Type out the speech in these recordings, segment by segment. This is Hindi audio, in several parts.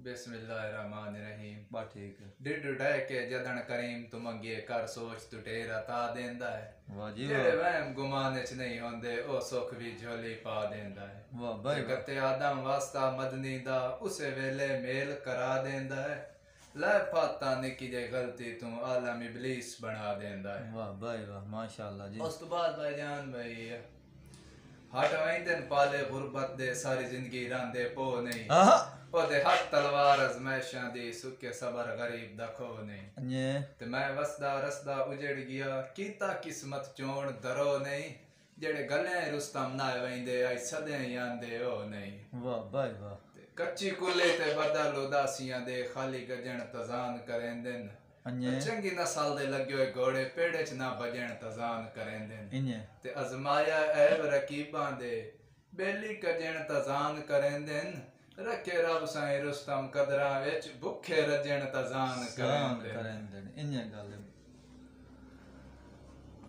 बिस्मिल्लाहिर्रहमानिर्रहीम। बा ठीक है। डिड डह के जदन करीम तू मंगिए कर सोच तू ढेर अता देंदा है। वाह जी जेड़े वाह। वहम गुमान च नहीं होंदे ओ सुख भी झोली पा देंदा है। वाह भाई वाह। गते आदम वास्ता मदनी दा उसे वेले मेल करा देंदा है। लै फाता निकी जे गलती तू आलम इबलीस बना देंदा है। वाह भाई वाह माशाअल्लाह जी। उस तो बाद भाईजान भाई हट वहीं पाले गुरबत दे सारी जिंदगी रांदे पो नहीं। आहा ओदे हथ तलवार अजमैशां दी सुके सबर गरीब दा खो नहीं। अन्ये ते मैं वसदा रसदा उजड़ गया कीता किस्मत चोण दरो नहीं। जेड़े गले रुस्तम ना वेंदे आई सदे आंदे ओ नहीं। वाह भाई वाह। ते कच्ची कुले ते बदल उदासियां दे खाली गजण तजान करेंदे न। अन्ये चंगी नस्ल दे लगे हुए घोड़े पेड़े च ना बजण तजान करेंदे न। इन्ये ते अजमाया ऐब रकीबां दे बेली कजण तजान करेंदे न। रखे रब साईं रुस्तम कदरां विच भुखे रजण तजान करेंदे करेंदे इन्ये गल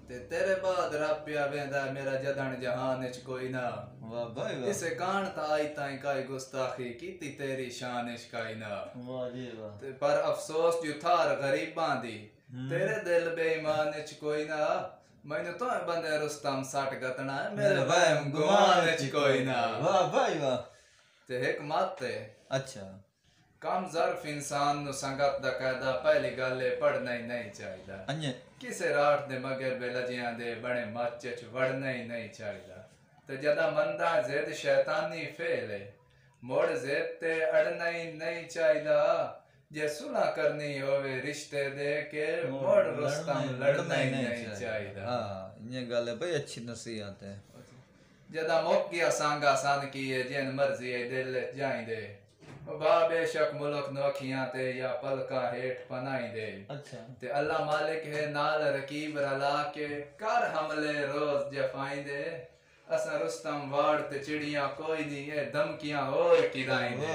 ते तेरे बाद रब पिया वेंदा मेरा जदन जहान च कोई ना। वाह भाई वाह। इसे कान ता आई ताई काई गुस्ताखी कीती तेरी शान च काई ना। वाह जी वाह। ते पर अफसोस जो थार गरीबां दी तेरे दिल बेईमान च कोई ना। मैनू तो बंदे रुस्तम सट गतना मेरे वहम गुमान च कोई ना। वाह भाई वाह। ते एक मत है अच्छा कम ज़र्फ इंसान नु संगत दा कायदा पहली गल है पढ़ना ही नहीं चाहिदा। अन्ये किसे रात दे मगर बेलजियां दे बड़े मच च वड़ना ही नहीं चाहिदा। ते जदा मंदा जिद शैतानी फेल है मुड़ जिद ते अड़ना ही नहीं चाहिदा। जे सुलह करनी होवे रिश्ते दे के मुड़ रुस्तम लड़ना ही नहीं चाहिदा। हां इन्ये गल है भाई अच्छी नसीहत है। जदा मुक गया सांगा सन की है जिन मर्जी है दिल जाइंदे बा बेशक मुल्क नौखियां ते या पलका हेठ पनाई दे। अच्छा ते अल्लाह मालिक है नाल रकीब रला के कर हमले रोज जफाइंदे। असा रुस्तम वाड़ ते चिड़ियां कोई नहीं है धमकियां और किराइंदे।